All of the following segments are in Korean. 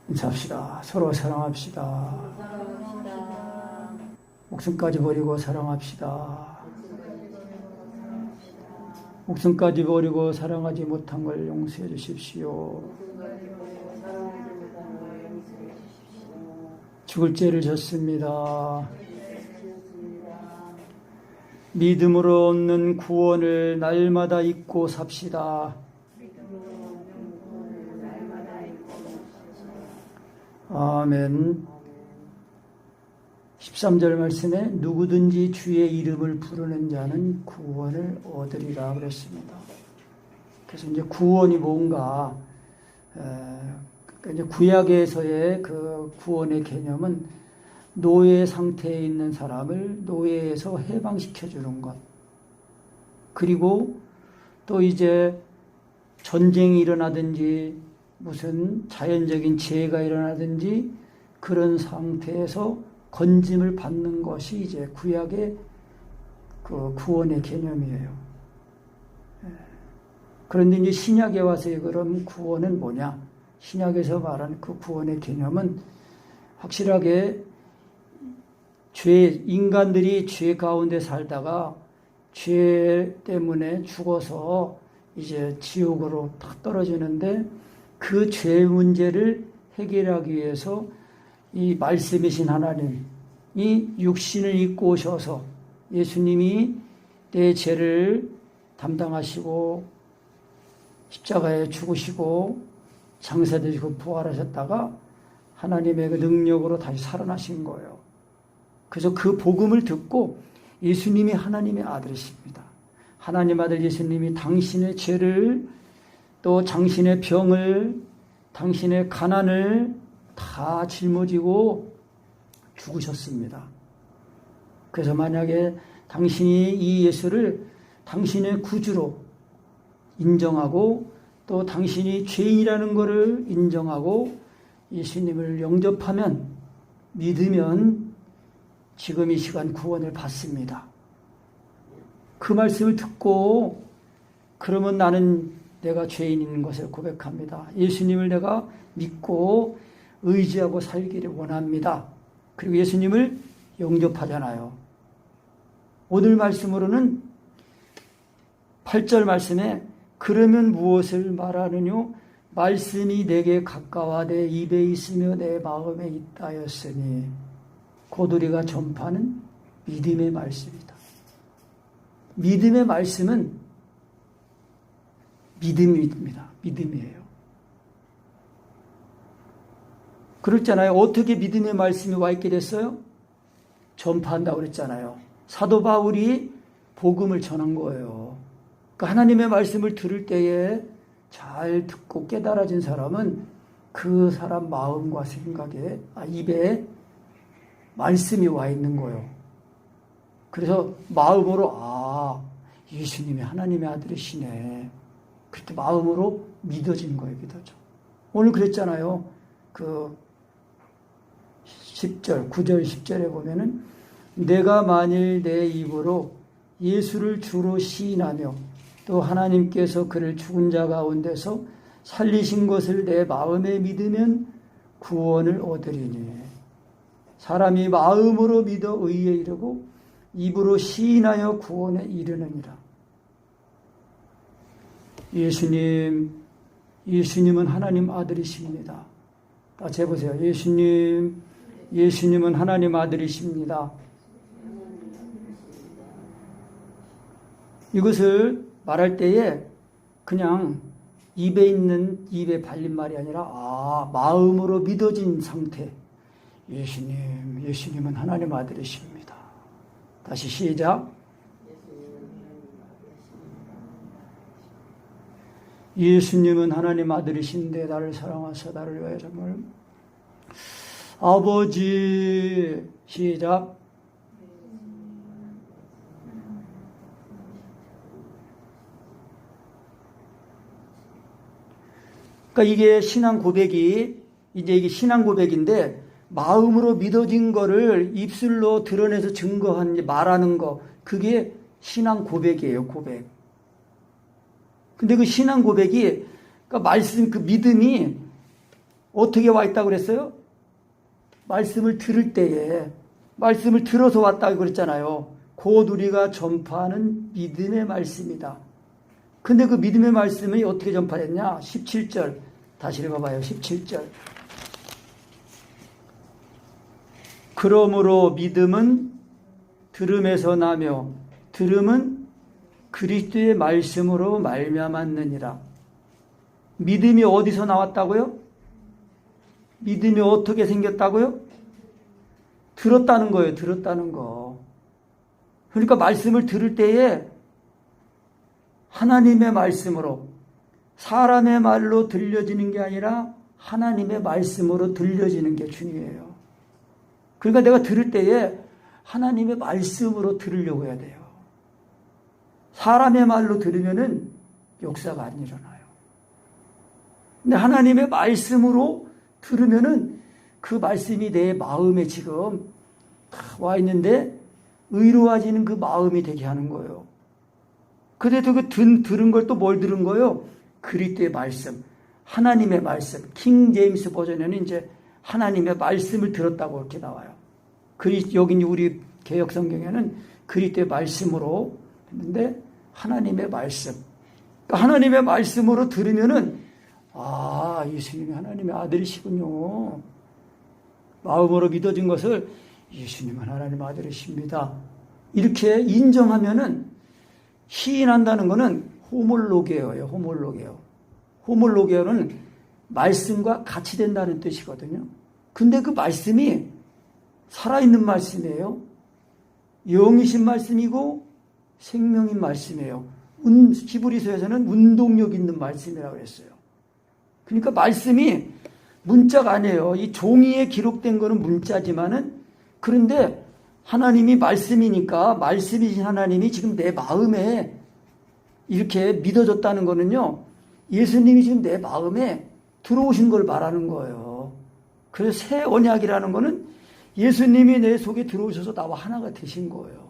인사합시다. 서로 사랑합시다. 사랑합시다. 목숨까지 버리고 사랑합시다. 목숨까지 버리고 사랑하지 못한 걸 용서해 주십시오. 죽을 죄를 졌습니다. 믿음으로 얻는 구원을 날마다 잊고 삽시다. 아멘. 13절 말씀에 누구든지 주의 이름을 부르는 자는 구원을 얻으리라 그랬습니다. 그래서 이제 구원이 뭔가, 이제 구약에서의 그 구원의 개념은 노예 상태에 있는 사람을 노예에서 해방시켜 주는 것. 그리고 또 이제 전쟁이 일어나든지 무슨 자연적인 재해가 일어나든지 그런 상태에서 건짐을 받는 것이 이제 구약의 그 구원의 개념이에요. 그런데 이제 신약에 와서의 그럼 구원은 뭐냐? 신약에서 말하는 그 구원의 개념은 확실하게 인간들이 죄 가운데 살다가 죄 때문에 죽어서 이제 지옥으로 탁 떨어지는데 그 죄 문제를 해결하기 위해서 이 말씀이신 하나님, 이 육신을 입고 오셔서 예수님이 내 죄를 담당하시고 십자가에 죽으시고 장사되시고 부활하셨다가 하나님의 그 능력으로 다시 살아나신 거예요. 그래서 그 복음을 듣고 예수님이 하나님의 아들이십니다. 하나님 아들 예수님이 당신의 죄를 또 당신의 병을 당신의 가난을 다 짊어지고 죽으셨습니다. 그래서 만약에 당신이 이 예수를 당신의 구주로 인정하고 또 당신이 죄인이라는 것을 인정하고 예수님을 영접하면 믿으면 지금 이 시간 구원을 받습니다. 그 말씀을 듣고 그러면 나는 내가 죄인인 것을 고백합니다. 예수님을 내가 믿고 의지하고 살기를 원합니다. 그리고 예수님을 영접하잖아요. 오늘 말씀으로는 8절 말씀에 그러면 무엇을 말하느뇨? 말씀이 내게 가까워 내 입에 있으며 내 마음에 있다 하였으니 곧 우리가 전파하는 믿음의 말씀이다. 믿음의 말씀은 믿음입니다. 믿음이에요. 그랬잖아요. 어떻게 믿음의 말씀이 와 있게 됐어요? 전파한다고 그랬잖아요. 사도 바울이 복음을 전한 거예요. 그러니까 하나님의 말씀을 들을 때에 잘 듣고 깨달아진 사람은 그 사람 마음과 생각에 입에 말씀이 와 있는 거예요. 그래서 마음으로 예수님이 하나님의 아들이시네. 그렇게 마음으로 믿어진 거예요. 믿어져. 오늘 그랬잖아요. 그 10절, 9절, 10절에 보면은 내가 만일 내 입으로 예수를 주로 시인하며 또 하나님께서 그를 죽은 자 가운데서 살리신 것을 내 마음에 믿으면 구원을 얻으리니 사람이 마음으로 믿어 의에 이르고 입으로 시인하여 구원에 이르느니라. 예수님은 하나님 아들이십니다. 같이 해보세요. 예수님은 하나님 아들이십니다. 이것을 말할 때에 그냥 입에 발린 말이 아니라 마음으로 믿어진 상태. 예수님은 하나님 아들이십니다. 다시 시작. 예수님은 하나님 아들이신데 나를 사랑하사 나를 위하여 정말 아버지 시작. 그러니까 이게 신앙 고백이 이게 신앙 고백인데 마음으로 믿어진 거를 입술로 드러내서 증거한 말하는 거 그게 신앙 고백이에요. 고백. 근데 그 신앙 고백이 그러니까 말씀 그 믿음이 어떻게 와 있다고 그랬어요? 말씀을 들을 때에, 말씀을 들어서 왔다고 그랬잖아요. 곧 우리가 전파하는 믿음의 말씀이다. 근데 그 믿음의 말씀이 어떻게 전파됐냐? 17절 다시 읽어봐요. 17절. 그러므로 믿음은 들음에서 나며 들음은 그리스도의 말씀으로 말미암았느니라. 믿음이 어디서 나왔다고요? 믿음이 어떻게 생겼다고요? 들었다는 거예요. 들었다는 거. 그러니까 말씀을 들을 때에 하나님의 말씀으로, 사람의 말로 들려지는 게 아니라 하나님의 말씀으로 들려지는 게 중요해요. 그러니까 내가 들을 때에 하나님의 말씀으로 들으려고 해야 돼요. 사람의 말로 들으면은 역사가 안 일어나요. 근데 하나님의 말씀으로 들으면은 그 말씀이 내 마음에 지금 와 있는데 의로워지는 그 마음이 되게 하는 거예요. 그래도 그 들은 걸 또 뭘 들은 거예요? 그리스도의 말씀, 하나님의 말씀. 킹 제임스 버전에는 이제 하나님의 말씀을 들었다고 이렇게 나와요. 여기 우리 개역 성경에는 그리스도의 말씀으로 했는데 하나님의 말씀. 그러니까 하나님의 말씀으로 들으면은 아, 예수님이 하나님의 아들이시군요. 마음으로 믿어진 것을 예수님은 하나님의 아들이십니다. 이렇게 인정하면은 시인한다는 것은 호몰로게어예요. 호몰로게어. 호몰로게어는 말씀과 같이 된다는 뜻이거든요. 근데 그 말씀이 살아있는 말씀이에요. 영이신 말씀이고 생명인 말씀이에요. 히브리서에서는 운동력 있는 말씀이라고 했어요. 그러니까 말씀이 문자가 아니에요. 이 종이에 기록된 거는 문자지만은 그런데 하나님이 말씀이니까 말씀이신 하나님이 지금 내 마음에 이렇게 믿어졌다는 거는요. 예수님이 지금 내 마음에 들어오신 걸 말하는 거예요. 그래서 새 언약이라는 거는 예수님이 내 속에 들어오셔서 나와 하나가 되신 거예요.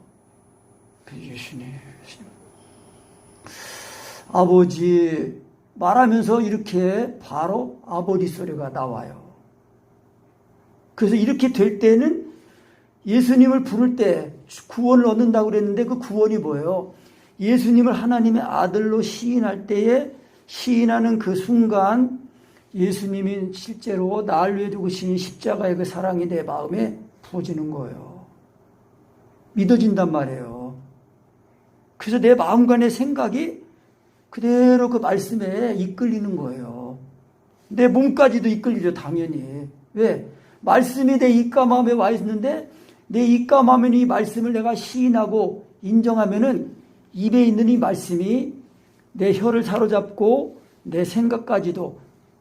예수님. 아버지 말하면서 이렇게 바로 아버지 소리가 나와요. 그래서 이렇게 될 때는 예수님을 부를 때 구원을 얻는다고 그랬는데 그 구원이 뭐예요? 예수님을 하나님의 아들로 시인할 때에 시인하는 그 순간 예수님이 실제로 나를 위해 두신 십자가의 그 사랑이 내 마음에 부어지는 거예요. 믿어진단 말이에요. 그래서 내 마음과 내 생각이 그대로 그 말씀에 이끌리는 거예요. 내 몸까지도 이끌리죠, 당연히. 왜? 말씀이 내 입과 마음에 와 있는데 내 입과 마음에 이 말씀을 내가 시인하고 인정하면은 입에 있는 이 말씀이 내 혀를 사로잡고 내 생각까지도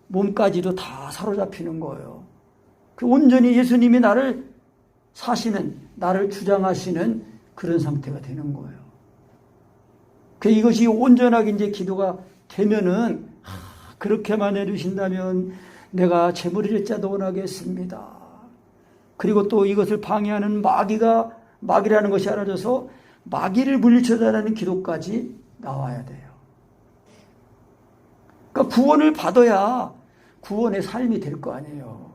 몸까지도 다 사로잡히는 거예요. 그 온전히 예수님이 나를 사시는, 나를 주장하시는 그런 상태가 되는 거예요. 그 이것이 온전하게 이제 기도가 되면은 그렇게만 해주신다면 내가 재물을 자도 원하겠습니다. 그리고 또 이것을 방해하는 마귀라는 것이 알아져서 마귀를 물리쳐달라는 기도까지 나와야 돼요. 그러니까 구원을 받아야 구원의 삶이 될 거 아니에요.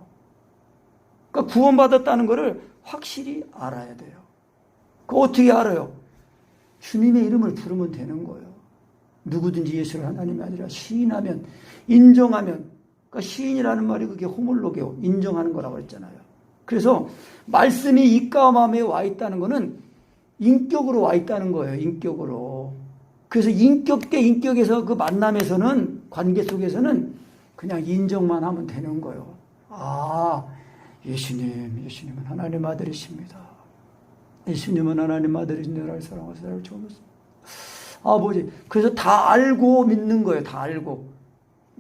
그러니까 구원받았다는 것을 확실히 알아야 돼요. 그 어떻게 알아요? 주님의 이름을 부르면 되는 거예요. 누구든지 예수를 하나님의 아들이라 시인하면, 인정하면, 그러니까 시인이라는 말이 그게 호몰로게오, 인정하는 거라고 했잖아요. 그래서 말씀이 입과 마음에 와 있다는 것은 인격으로 와 있다는 거예요. 인격으로. 그래서 인격 대 인격에서 그 만남에서는, 관계 속에서는 그냥 인정만 하면 되는 거예요. 아, 예수님은 하나님 아들이십니다. 예수님은 하나님 아들이신 나를 사랑하사 나를 좋아하셨습니다. 아버지. 그래서 다 알고 믿는 거예요. 다 알고.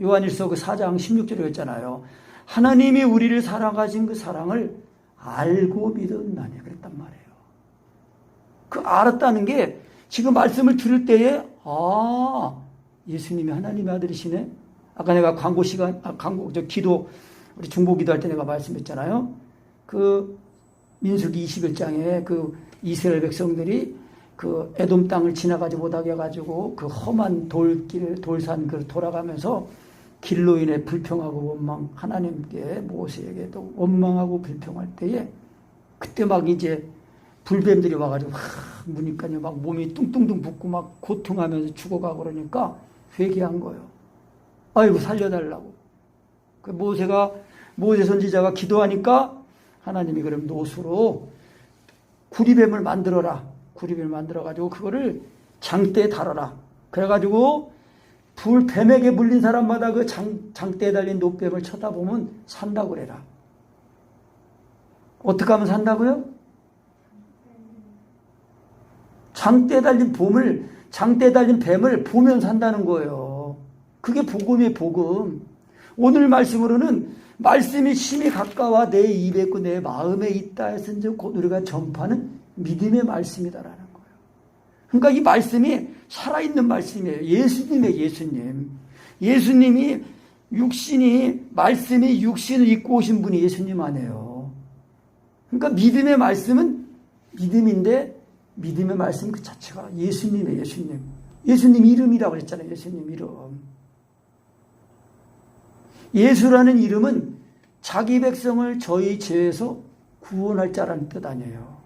요한일서 그 4장 16절에 했잖아요. 하나님이 우리를 사랑하신 그 사랑을 알고 믿었나니 그랬단 말이에요. 그 알았다는 게 지금 말씀을 들을 때에 예수님이 하나님의 아들이시네. 아까 내가 기도 우리 중보기도 할 때 내가 말씀했잖아요. 그 민수기 21장에 그 이스라엘 백성들이 그 에돔 땅을 지나가지 못하게 해가지고 그 험한 돌산 돌아가면서 길로 인해 불평하고 원망, 하나님께 모세에게도 원망하고 불평할 때에 그때 막 이제 불뱀들이 와가지고 무니까요 막 몸이 뚱뚱뚱 붓고 막 고통하면서 죽어가고 그러니까 회개한 거예요. 아이고 살려달라고. 그 모세 선지자가 기도하니까 하나님이 그럼 노수로 구리뱀을 만들어라. 구리뱀을 만들어가지고 그거를 장대에 달아라. 그래가지고 뱀에게 물린 사람마다 그 장대에 달린 노뱀을 쳐다보면 산다고 그래라. 어떻게 하면 산다고요? 장대에 달린 뱀을 보면 산다는 거예요. 그게 복음이에요, 복음. 오늘 말씀으로는 말씀이 심히 가까워 내 입에 있고 내 마음에 있다 해서 이제 곧 우리가 전파하는 믿음의 말씀이다라는 거예요. 그러니까 이 말씀이 살아있는 말씀이에요. 예수님의 예수님. 예수님이 말씀이 육신을 입고 오신 분이 예수님 아니에요. 그러니까 믿음의 말씀은 믿음인데 믿음의 말씀 그 자체가 예수님의 예수님. 예수님 이름이라고 그랬잖아요. 예수님 이름. 예수라는 이름은 자기 백성을 저희 죄에서 구원할 자라는 뜻 아니에요.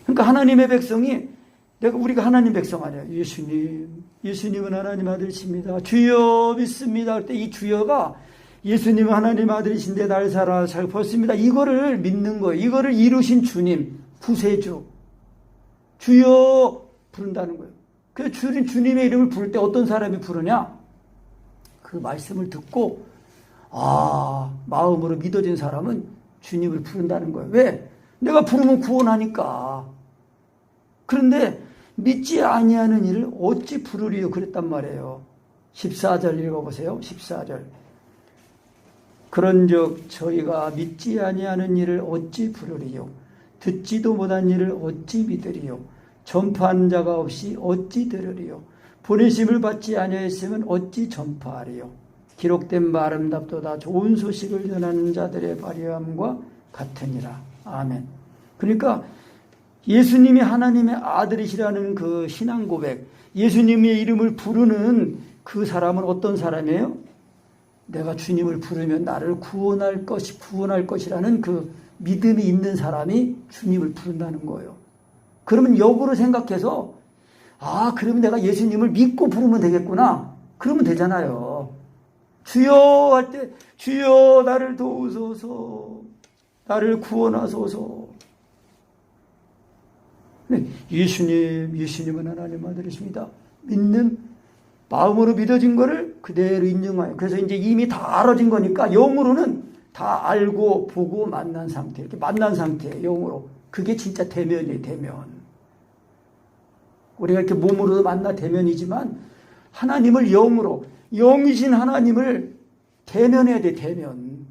그러니까 하나님의 백성이 우리가 하나님 백성 아니에요. 예수님은 하나님 아들이십니다. 주여 믿습니다. 그때 이 주여가 예수님은 하나님 아들이신데 날 살아 잘 벗습니다. 이거를 믿는 거예요. 이거를 이루신 주님, 구세주, 주여 부른다는 거예요. 그래서 주님의 이름을 부를 때 어떤 사람이 부르냐? 그 말씀을 듣고 마음으로 믿어진 사람은 주님을 부른다는 거예요. 왜? 내가 부르면 구원하니까. 그런데 믿지 아니하는 이를 어찌 부르리요? 그랬단 말이에요. 14절 읽어보세요. 14절. 그런즉 저희가 믿지 아니하는 일을 어찌 부르리요? 듣지도 못한 일을 어찌 믿으리요? 전파하는 자가 없이 어찌 들으리요? 보내심을 받지 아니하였으면 어찌 전파하리요? 기록된 바 아름답도다 좋은 소식을 전하는 자들의 발휘함과 같으니라. 아멘. 그러니까 예수님이 하나님의 아들이시라는 그 신앙 고백, 예수님의 이름을 부르는 그 사람은 어떤 사람이에요? 내가 주님을 부르면 나를 구원할 것이라는 그 믿음이 있는 사람이 주님을 부른다는 거예요. 그러면 역으로 생각해서 그러면 내가 예수님을 믿고 부르면 되겠구나. 그러면 되잖아요. 주여 할 때 주여 나를 도우소서, 나를 구원하소서. 네, 예수님은 하나님 아들이십니다. 믿는 마음으로 믿어진 거를 그대로 인정해요. 그래서 이제 이미 다 알아진 거니까 영으로는 다 알고 보고 만난 상태. 이렇게 만난 상태예요. 영으로. 그게 진짜 대면이에요. 대면. 우리가 이렇게 몸으로도 만나 대면이지만 하나님을 영으로, 영이신 하나님을 대면해야 돼. 대면.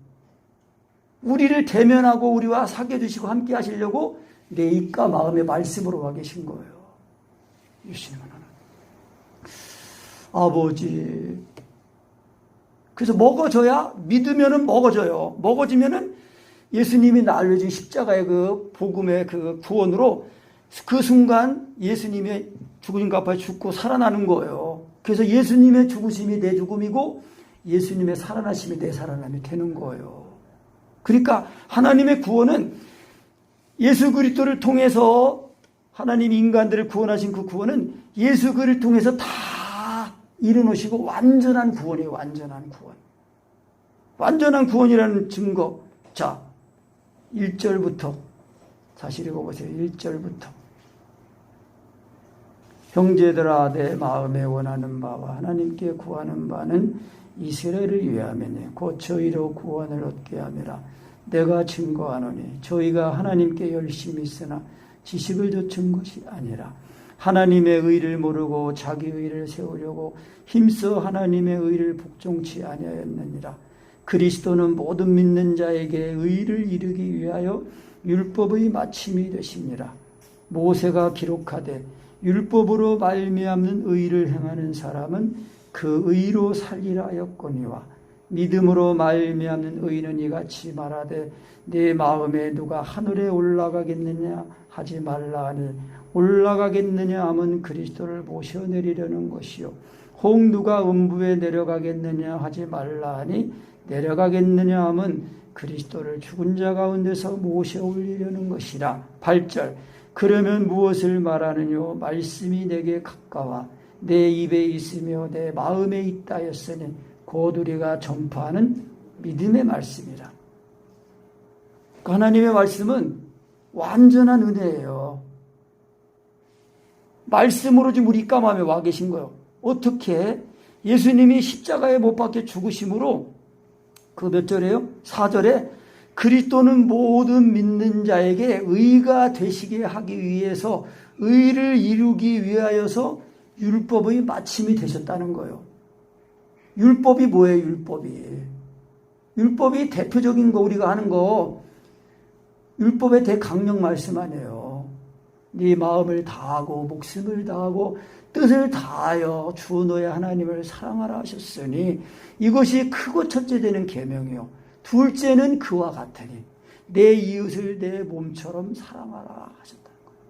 우리를 대면하고 우리와 사귀어주시고 함께 하시려고 내 입과 마음의 말씀으로 와 계신 거예요. 예수님은 하나님. 아버지. 그래서 먹어줘야, 믿으면은 먹어줘요. 먹어지면은 예수님이 날려준 십자가의 그 복음의 그 구원으로 그 순간 예수님의 죽으신 값에 죽고 살아나는 거예요. 그래서 예수님의 죽으심이 내 죽음이고 예수님의 살아나심이 내 살아남이 되는 거예요. 그러니까 하나님의 구원은 예수 그리스도를 통해서 하나님이 인간들을 구원하신 그 구원은 예수 그리스도를 통해서 다 이루놓으시고 완전한 구원이에요. 완전한 구원. 완전한 구원이라는 증거. 자, 1절부터 다시 읽어보세요. 1절부터. 형제들아 내 마음에 원하는 바와 하나님께 구하는 바는 이스라엘을 위함이니 곧 저희로 구원을 얻게 함이라. 내가 증거하노니 저희가 하나님께 열심히 있으나 지식을 좇은 것이 아니라 하나님의 의를 모르고 자기 의를 세우려고 힘써 하나님의 의를 복종치 아니하였느니라. 그리스도는 모든 믿는 자에게 의를 이루기 위하여 율법의 마침이 되심이라. 모세가 기록하되 율법으로 말미암는 의를 행하는 사람은 그 의로 살리라 하였거니와 믿음으로 말미암는 의는 이같이 말하되 내 마음에 누가 하늘에 올라가겠느냐 하지 말라 하니 올라가겠느냐 하면 그리스도를 모셔내리려는 것이요 혹 누가 음부에 내려가겠느냐 하지 말라 하니 내려가겠느냐 함은 그리스도를 죽은 자 가운데서 모셔 올리려는 것이라. 8절 그러면 무엇을 말하느뇨 말씀이 내게 가까워 내 입에 있으며 내 마음에 있다 하였으니 곧 우리가 전파하는 믿음의 말씀이라. 하나님의 말씀은 완전한 은혜예요. 말씀으로 지금 우리 입가마음에 와 계신 거예요. 어떻게? 예수님이 십자가에 못 박혀 죽으심으로 그 몇 절이에요? 4절에 그리스도는 모든 믿는 자에게 의가 되시게 하기 위해서 의를 이루기 위하여서 율법의 마침이 되셨다는 거예요. 율법이 뭐예요? 율법이 대표적인 거 우리가 하는 거 율법의 대강령 말씀 아니에요. 네 마음을 다하고 목숨을 다하고 뜻을 다하여 주 너의 하나님을 사랑하라 하셨으니 이것이 크고 첫째 되는 계명이요. 둘째는 그와 같으니 내 이웃을 내 몸처럼 사랑하라 하셨다는 거예요.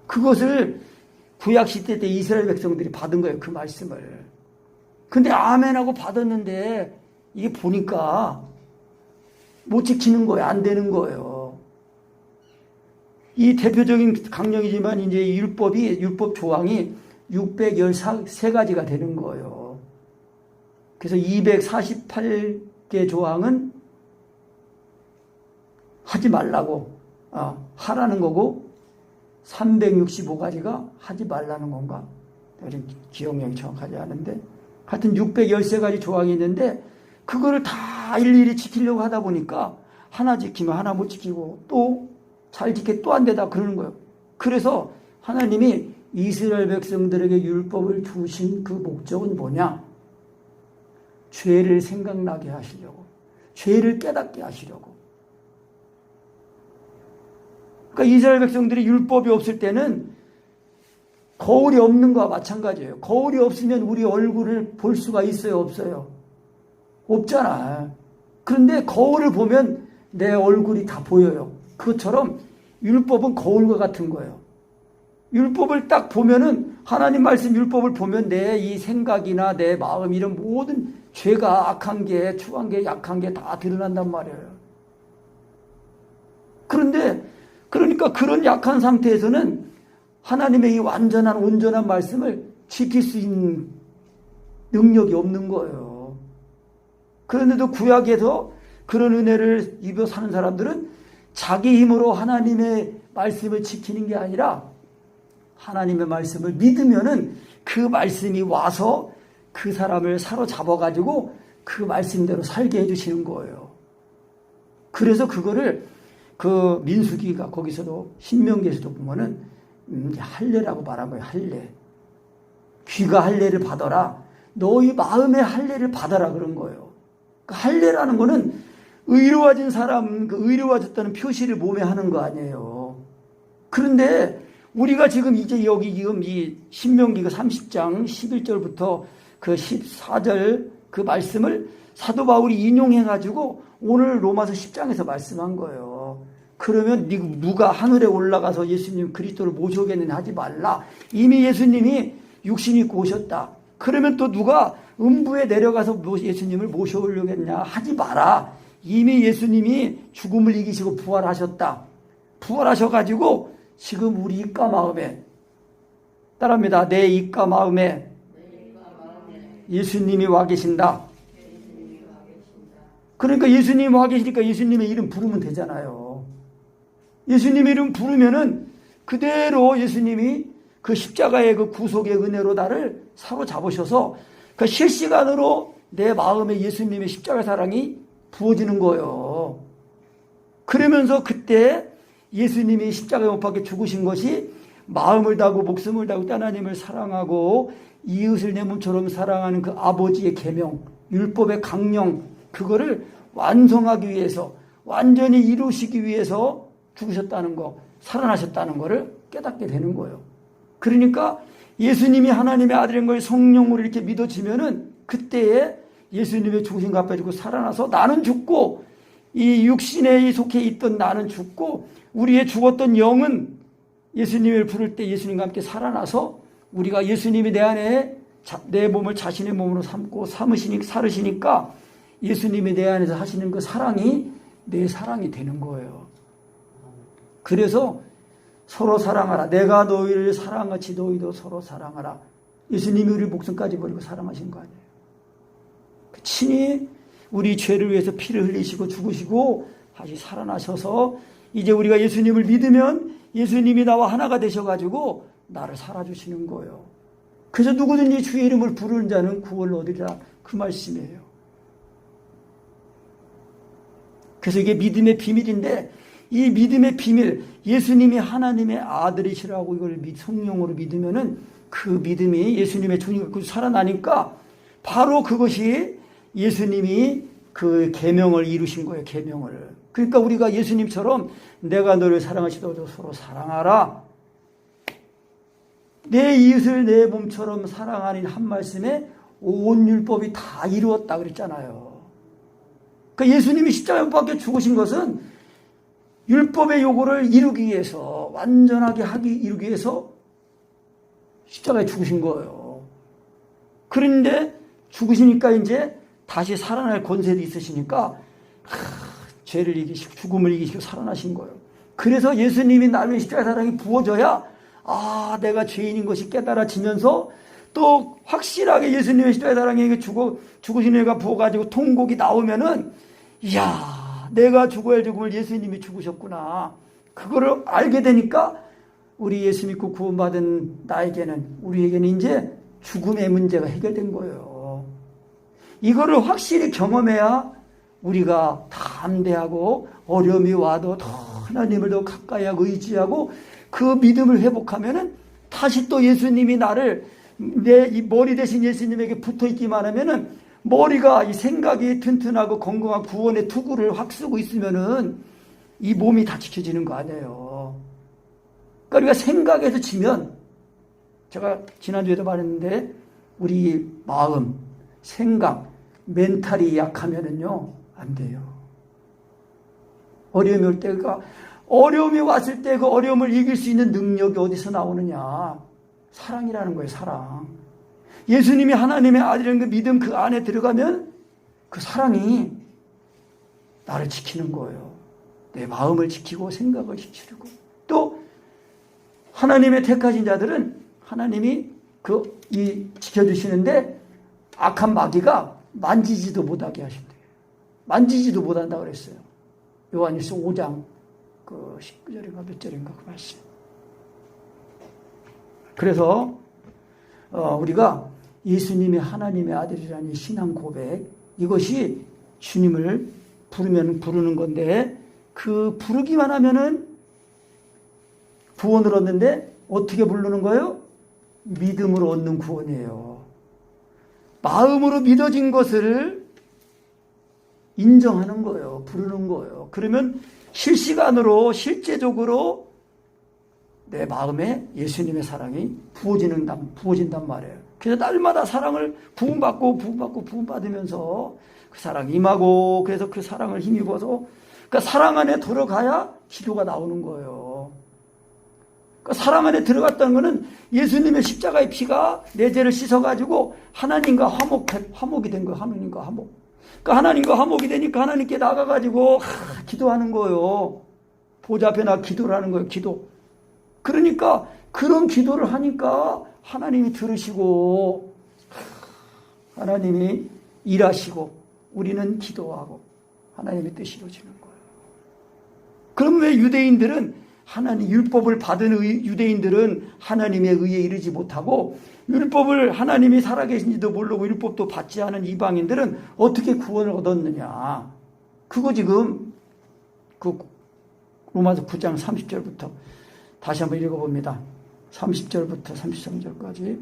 그것을 구약시대 때 이스라엘 백성들이 받은 거예요. 그 말씀을. 근데 아멘하고 받았는데 이게 보니까 못 지키는 거예요. 안 되는 거예요. 이 대표적인 강령이지만 이제 율법 조항이 613가지가 되는 거예요. 그래서 248개 조항은 하지 말라고 하라는 거고 365가지가 하지 말라는 건가? 기억력이 정확하지 않은데 하여튼 613가지 조항이 있는데 그거를 다 일일이 지키려고 하다 보니까 하나 지키면 하나 못 지키고 또 잘 지켜 또 안 되다 그러는 거예요. 그래서 하나님이 이스라엘 백성들에게 율법을 주신 그 목적은 뭐냐? 죄를 생각나게 하시려고, 죄를 깨닫게 하시려고. 그러니까 이스라엘 백성들이 율법이 없을 때는 거울이 없는 거와 마찬가지예요. 거울이 없으면 우리 얼굴을 볼 수가 있어요, 없어요? 없잖아. 그런데 거울을 보면 내 얼굴이 다 보여요. 그것처럼 율법은 거울과 같은 거예요. 율법을 딱 보면은 하나님 말씀 율법을 보면 내 이 생각이나 내 마음 이런 모든 죄가 악한 게 추한 게 약한 게 다 드러난단 말이에요. 그런데 그러니까 그런 약한 상태에서는 하나님의 이 완전한 온전한 말씀을 지킬 수 있는 능력이 없는 거예요. 그런데도 구약에서 그런 은혜를 입어 사는 사람들은 자기 힘으로 하나님의 말씀을 지키는 게 아니라 하나님의 말씀을 믿으면은 그 말씀이 와서 그 사람을 사로잡아가지고 그 말씀대로 살게 해주시는 거예요. 그래서 그거를 그 민수기가 거기서도 신명기에서도 보면은 할례라고 말한 거예요. 할례. 귀가 할례를 받아라. 너희 마음의 할례를 받아라 그런 거예요. 그 할례라는 거는 의로워진 사람, 그 의로워졌다는 표시를 몸에 하는 거 아니에요. 그런데 우리가 지금 이제 여기 지금 이 신명기가 30장 11절부터 그 14절 그 말씀을 사도 바울이 인용해가지고 오늘 로마서 10장에서 말씀한 거예요. 그러면 누가 하늘에 올라가서 예수님 그리스도를 모셔오겠느냐 하지 말라. 이미 예수님이 육신 입고 오셨다. 그러면 또 누가 음부에 내려가서 예수님을 모셔오려겠냐 하지 마라. 이미 예수님이 죽음을 이기시고 부활하셨다. 부활하셔가지고 지금 우리 입과 마음에 따라합니다. 내 입과 마음에 예수님이 와 계신다. 그러니까 예수님이 와 계시니까 예수님의 이름 부르면 되잖아요. 예수님의 이름 부르면은 그대로 예수님이 그 십자가의 그 구속의 은혜로 나를 사로잡으셔서 그 실시간으로 내 마음에 예수님의 십자가 사랑이 부어지는 거예요. 그러면서 그때 예수님이 십자가에 못 박혀 죽으신 것이 마음을 다하고 목숨을 다하고 하나님을 사랑하고 이웃을 내 몸처럼 사랑하는 그 아버지의 계명, 율법의 강령, 그거를 완성하기 위해서 완전히 이루시기 위해서 죽으셨다는 거, 살아나셨다는 거를 깨닫게 되는 거예요. 그러니까 예수님이 하나님의 아들인 걸 성령으로 이렇게 믿어지면은 그때에 예수님의 죽으신 것 앞에 두고 살아나서 나는 죽고 이 육신에 속해 있던 나는 죽고 우리의 죽었던 영은 예수님을 부를 때 예수님과 함께 살아나서 우리가 예수님이 내 안에 내 몸을 자신의 몸으로 삼고 살으시니까 예수님이 내 안에서 하시는 그 사랑이 내 사랑이 되는 거예요. 그래서 서로 사랑하라. 내가 너희를 사랑같이 너희도 서로 사랑하라. 예수님이 우리 목숨까지 버리고 사랑하신 거 아니에요. 친히 우리 죄를 위해서 피를 흘리시고 죽으시고 다시 살아나셔서 이제 우리가 예수님을 믿으면 예수님이 나와 하나가 되셔가지고 나를 살아주시는 거예요. 그래서 누구든지 주의 이름을 부르는 자는 구원을 얻으리라, 그 말씀이에요. 그래서 이게 믿음의 비밀인데, 이 믿음의 비밀, 예수님이 하나님의 아들이시라고 이걸 성령으로 믿으면은 그 믿음이 예수님의 주님 살아나니까 바로 그것이 예수님이 그 계명을 이루신 거예요. 계명을. 그러니까 우리가 예수님처럼 내가 너를 사랑하시도록 서로 사랑하라. 내 이웃을 내 몸처럼 사랑하는 한 말씀에 온 율법이 다 이루었다 그랬잖아요. 그러니까 예수님이 십자가에 못 박혀 죽으신 것은 율법의 요구를 이루기 위해서, 완전하게 이루기 위해서 십자가에 죽으신 거예요. 그런데 죽으시니까 이제 다시 살아날 권세도 있으시니까 죄를 이기시고 죽음을 이기시고 살아나신 거예요. 그래서 예수님이 나를 십자가의 사랑이 부어져야 내가 죄인인 것이 깨달아지면서 또 확실하게 예수님의 십자가의 사랑이 죽으신 애가 부어가지고 통곡이 나오면은 이야, 내가 죽어야 할 죽음을 예수님이 죽으셨구나. 그거를 알게 되니까 우리 예수 믿고 구원받은 우리에게는 이제 죽음의 문제가 해결된 거예요. 이거를 확실히 경험해야 우리가 담대하고 어려움이 와도 더 하나님을 더 가까이 하고 의지하고 그 믿음을 회복하면은 다시 또 예수님이 나를 내 이 머리 대신 예수님에게 붙어 있기만 하면은 머리가 이 생각이 튼튼하고 건강한 구원의 투구를 확 쓰고 있으면은 이 몸이 다 지켜지는 거 아니에요. 그러니까 우리가 생각에서 지면, 제가 지난주에도 말했는데 우리 마음, 생각, 멘탈이 약하면은요 안 돼요. 어려움이 왔을 때 그 어려움을 이길 수 있는 능력이 어디서 나오느냐? 사랑이라는 거예요. 사랑. 예수님이 하나님의 아들이라는 그 믿음 그 안에 들어가면 그 사랑이 나를 지키는 거예요. 내 마음을 지키고 생각을 지키고, 또 하나님의 택하신 자들은 하나님이 지켜주시는데 악한 마귀가 만지지도 못하게 하신대요. 만지지도 못한다고 그랬어요. 요한일서 5장 19절인가 몇 절인가 그 말씀. 그래서 우리가 예수님이 하나님의 아들이라는 신앙 고백, 이것이 주님을 부르는 건데, 그 부르기만 하면은 구원을 얻는데 어떻게 부르는 거예요? 믿음으로 얻는 구원이에요. 마음으로 믿어진 것을 인정하는 거예요. 부르는 거예요. 그러면 실시간으로 실제적으로 내 마음에 예수님의 사랑이 부어진단 말이에요. 그래서 날마다 사랑을 부음받으면서 그 사랑이 임하고, 그래서 그 사랑을 힘입어서, 그러니까 사랑 안에 들어가야 기도가 나오는 거예요. 그러니까 사랑 안에 들어갔다는 것은 예수님의 십자가의 피가 내 죄를 씻어가지고 하나님과 화목이 된 거예요. 하나님과 화목. 그러니까 하나님과 화목이 되니까 하나님께 나가가지고 기도하는 거예요. 보좌 앞에 나가 기도를 하는 거예요. 기도. 그러니까 그런 기도를 하니까 하나님이 들으시고 하나님이 일하시고 우리는 기도하고 하나님의 뜻이 이루어지는 거예요. 그럼 왜 유대인들은 율법을 받은 유대인들은 하나님의 의에 이르지 못하고, 율법을 하나님이 살아계신지도 모르고 율법도 받지 않은 이방인들은 어떻게 구원을 얻었느냐? 그거 지금 로마서 9장 30절부터 다시 한번 읽어봅니다. 30절부터 33절까지.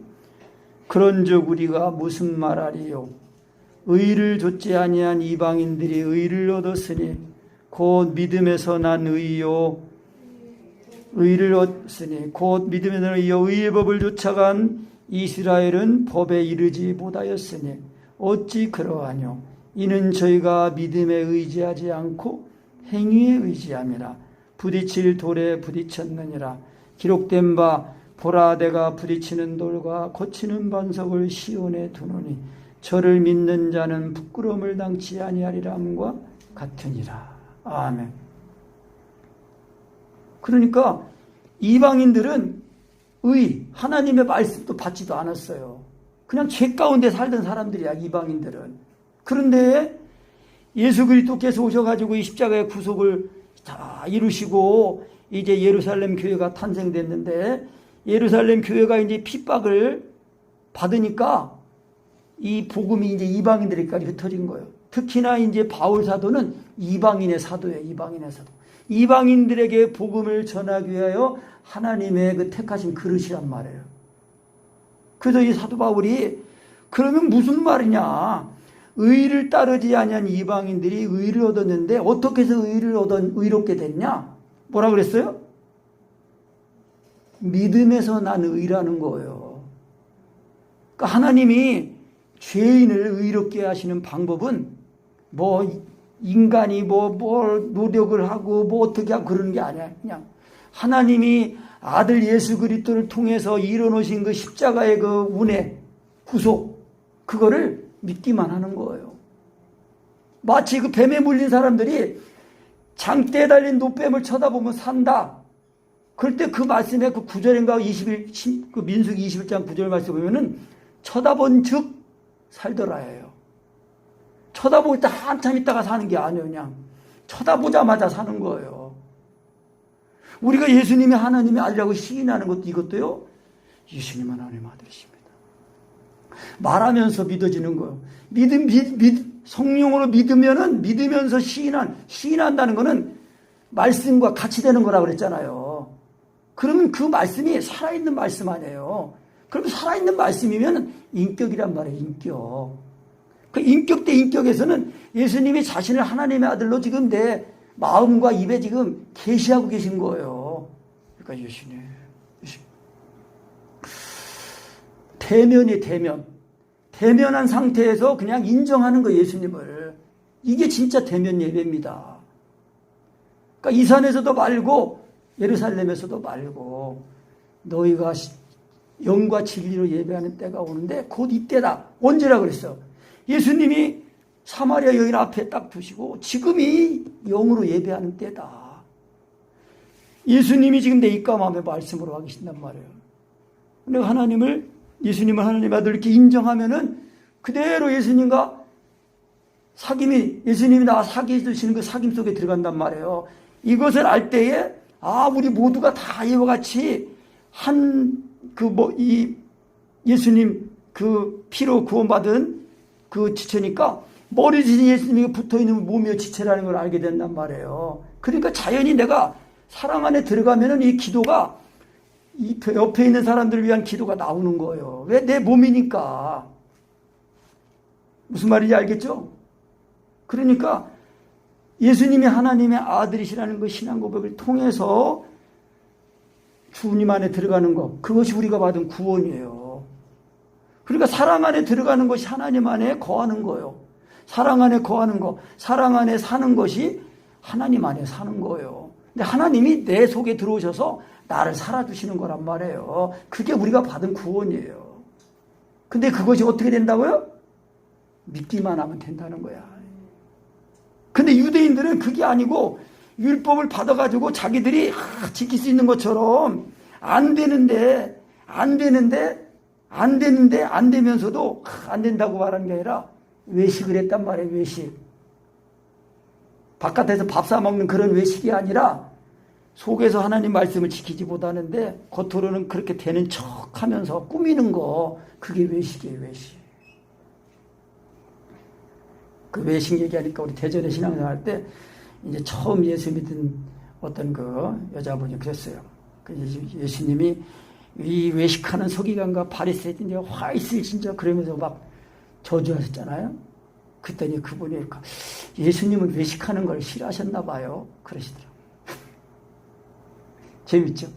그런즉 우리가 무슨 말하리요? 의를 좇지 아니한 이방인들이 의를 얻었으니 곧 믿음에서 난 의요. 의를 얻으니 곧 믿음에서 이어 의의 법을 쫓아간 이스라엘은 법에 이르지 못하였으니 어찌 그러하뇨? 이는 저희가 믿음에 의지하지 않고 행위에 의지함이라. 부딪힐 돌에 부딪혔느니라. 기록된 바 보라 내가 부딪히는 돌과 고치는 반석을 시온에 두노니 저를 믿는 자는 부끄러움을 당치 아니하리라 함과 같으니라. 아멘. 그러니까 이방인들은 하나님의 말씀도 받지도 않았어요. 그냥 죄 가운데 살던 사람들이야, 이방인들은. 그런데 예수 그리스도께서 오셔가지고 이 십자가의 구속을 다 이루시고 이제 예루살렘 교회가 탄생됐는데, 예루살렘 교회가 이제 핍박을 받으니까 이 복음이 이제 이방인들에게까지 흩어진 거예요. 특히나 이제 바울 사도는 이방인의 사도예요. 이방인의 사도. 이방인들에게 복음을 전하기 위하여 하나님의 그 택하신 그릇이란 말이에요. 그래서 이 사도 바울이 그러면 무슨 말이냐? 의를 따르지 아니한 이방인들이 의를 얻었는데 어떻게 해서 의롭게 됐냐? 뭐라 그랬어요? 믿음에서 난 의라는 거예요. 그러니까 하나님이 죄인을 의롭게 하시는 방법은 뭐 인간이 뭐 노력을 하고 뭐 어떻게 하고 그러는 게 아니야. 그냥 하나님이 아들 예수 그리스도를 통해서 이뤄놓으신 그 십자가의 그 운의 구속, 그거를 믿기만 하는 거예요. 마치 그 뱀에 물린 사람들이 장대에 달린 노뱀을 쳐다보면 산다. 그럴 때 그 말씀에 그 9절인가 그 민수기 21장 9절 말씀 보면은 쳐다본 즉 살더라예요. 쳐다볼 때 한참 있다가 사는 게 아니에요. 그냥 쳐다보자마자 사는 거예요. 우리가 예수님이 하나님의 아들이라고 시인하는 것도 이것도요, 예수님은 하나님의 아들이십니다. 말하면서 믿어지는 거예요. 성령으로 믿으면서 시인한다는 거는 말씀과 같이 되는 거라고 그랬잖아요. 그러면 그 말씀이 살아있는 말씀 아니에요. 그럼 살아있는 말씀이면 인격이란 말이에요. 인격. 그 인격 대 인격에서는 예수님이 자신을 하나님의 아들로 지금 내 마음과 입에 지금 계시하고 계신 거예요. 그러니까 예수님. 대면한 상태에서 그냥 인정하는 거예요, 예수님을. 이게 진짜 대면 예배입니다. 그러니까 이 산에서도 말고 예루살렘에서도 말고 너희가 영과 진리로 예배하는 때가 오는데 곧 이때다. 언제라 그랬어? 예수님이 사마리아 여인 앞에 딱 두시고 지금이 영으로 예배하는 때다. 예수님이 지금 내 입가마음에 말씀으로 와 계신단 말이에요. 근데 예수님을 하나님의 아들 이렇게 인정하면은 그대로 예수님과 예수님이 나와 사귀해 주시는 그 사귐 속에 들어간단 말이에요. 이것을 알 때에 우리 모두가 다 이와 같이 예수님 그 피로 구원받은 그 지체니까 머리 지신 예수님이 붙어있는 몸이여 지체라는 걸 알게 된단 말이에요. 그러니까 자연히 내가 사랑 안에 들어가면은 이 기도가 이 옆에 있는 사람들을 위한 기도가 나오는 거예요. 왜? 내 몸이니까. 무슨 말인지 알겠죠? 그러니까 예수님이 하나님의 아들이시라는 그 신앙 고백을 통해서 주님 안에 들어가는 것, 그것이 우리가 받은 구원이에요. 그러니까 사랑 안에 들어가는 것이 하나님 안에 거하는 거예요. 사랑 안에 거하는 것, 사랑 안에 사는 것이 하나님 안에 사는 거예요. 근데 하나님이 내 속에 들어오셔서 나를 살아주시는 거란 말이에요. 그게 우리가 받은 구원이에요. 근데 그것이 어떻게 된다고요? 믿기만 하면 된다는 거야. 근데 유대인들은 그게 아니고 율법을 받아가지고 자기들이 지킬 수 있는 것처럼 안 되면서도 안 된다고 말하는 게 아니라 외식을 했단 말이에요. 외식. 바깥에서 밥 사 먹는 그런 외식이 아니라 속에서 하나님 말씀을 지키지 못하는데 겉으로는 그렇게 되는 척 하면서 꾸미는 거, 그게 외식이에요. 외식. 그 외식 얘기하니까 우리 대전에 신앙생활 할 때 이제 처음 예수 믿은 어떤 그 여자분이 그랬어요. 예수님이 이 외식하는 서기관과 바리새인들 화 있을 진짜 그러면서 막 저주하셨잖아요. 그랬더니 그분이 예수님은 외식하는 걸 싫어하셨나 봐요. 그러시더라고요. 재밌죠?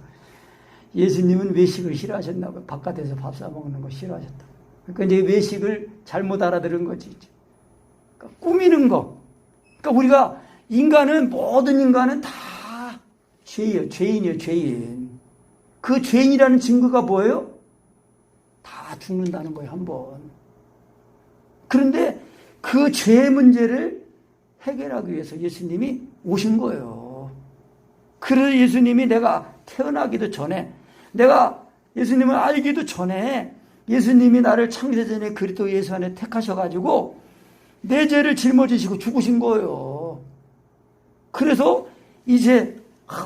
예수님은 외식을 싫어하셨나 봐요. 바깥에서 밥 사 먹는 거 싫어하셨다. 그러니까 이제 외식을 잘못 알아들은 거지. 그러니까 꾸미는 거. 그러니까 모든 인간은 다 죄인이에요. 죄인. 그 죄인이라는 증거가 뭐예요? 다 죽는다는 거예요, 한 번. 그런데 그 죄 문제를 해결하기 위해서 예수님이 오신 거예요. 그래서 예수님이 내가 태어나기도 전에, 내가 예수님을 알기도 전에 예수님이 나를 창세전에 그리스도 예수 안에 택하셔가지고 내 죄를 짊어지시고 죽으신 거예요. 그래서 이제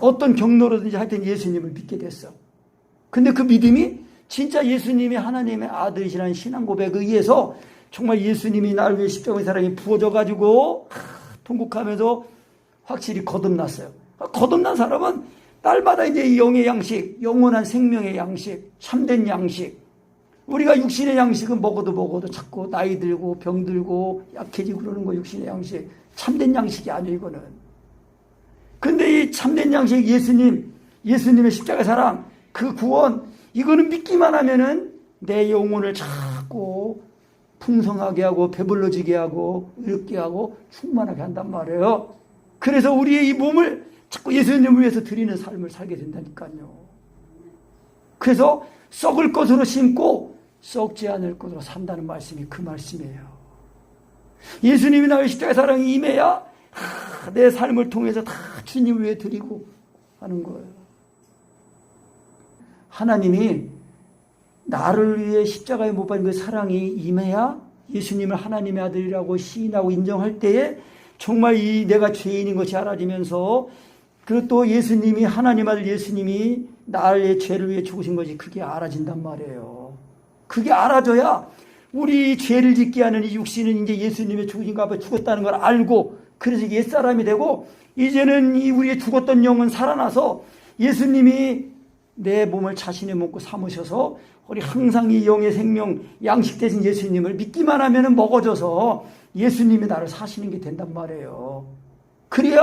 어떤 경로로든지 하여튼 예수님을 믿게 됐어. 근데 그 믿음이 진짜 예수님이 하나님의 아들이시라는 신앙 고백에 의해서 정말 예수님이 나를 위해 십자가의 사랑이 부어져가지고 통곡하면서 확실히 거듭났어요. 거듭난 사람은 날마다 이제 영의 양식, 영원한 생명의 양식, 참된 양식. 우리가 육신의 양식은 먹어도 자꾸 나이 들고 병 들고 약해지고 그러는 거 육신의 양식. 참된 양식이 아니에요, 이거는. 근데 이 참된 양식 예수님의 십자가 사랑, 그 구원, 이거는 믿기만 하면은 내 영혼을 자꾸 풍성하게 하고 배불러지게 하고 의롭게 하고 충만하게 한단 말이에요. 그래서 우리의 이 몸을 자꾸 예수님을 위해서 드리는 삶을 살게 된다니까요. 그래서 썩을 것으로 심고 썩지 않을 것으로 산다는 말씀이 그 말씀이에요. 예수님이 나의 십자가 사랑이 임해야 내 삶을 통해서 다 주님을 위해 드리고 하는 거예요. 하나님이 나를 위해 십자가에 못 박힌 그 사랑이 임해야 예수님을 하나님의 아들이라고 시인하고 인정할 때에 정말 이 내가 죄인인 것이 알아지면서, 그리고 또 예수님이 하나님 아들 예수님이 나의 죄를 위해 죽으신 것이 그게 알아진단 말이에요. 그게 알아져야 우리 죄를 짓게 하는 이 육신은 이제 예수님의 죽으신 앞에 죽었다는 걸 알고, 그래서 옛사람이 되고 이제는 이 우리의 죽었던 영은 살아나서 예수님이 내 몸을 자신의 몸고 삼으셔서 우리 항상 이 영의 생명 양식 대신 예수님을 믿기만 하면 먹어져서 예수님이 나를 사시는 게 된단 말이에요. 그래야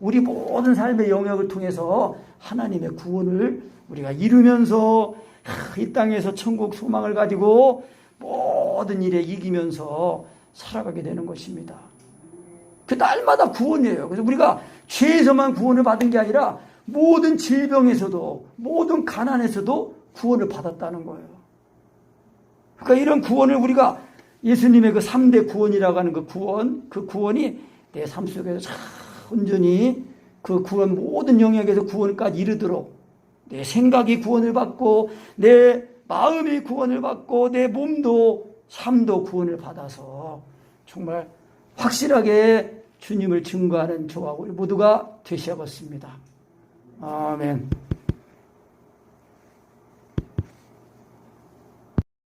우리 모든 삶의 영역을 통해서 하나님의 구원을 우리가 이루면서 이 땅에서 천국 소망을 가지고 모든 일에 이기면서 살아가게 되는 것입니다. 그 날마다 구원이에요. 그래서 우리가 죄에서만 구원을 받은 게 아니라 모든 질병에서도 모든 가난에서도 구원을 받았다는 거예요. 그러니까 이런 구원을 우리가 예수님의 그 3대 구원이라고 하는 그 구원이 내 삶 속에서 온전히 그 구원 모든 영역에서 구원까지 이르도록 내 생각이 구원을 받고 내 마음이 구원을 받고 내 몸도 삶도 구원을 받아서 정말 확실하게 주님을 증거하는 저와 우리 모두가 되시겠습니다. 아멘.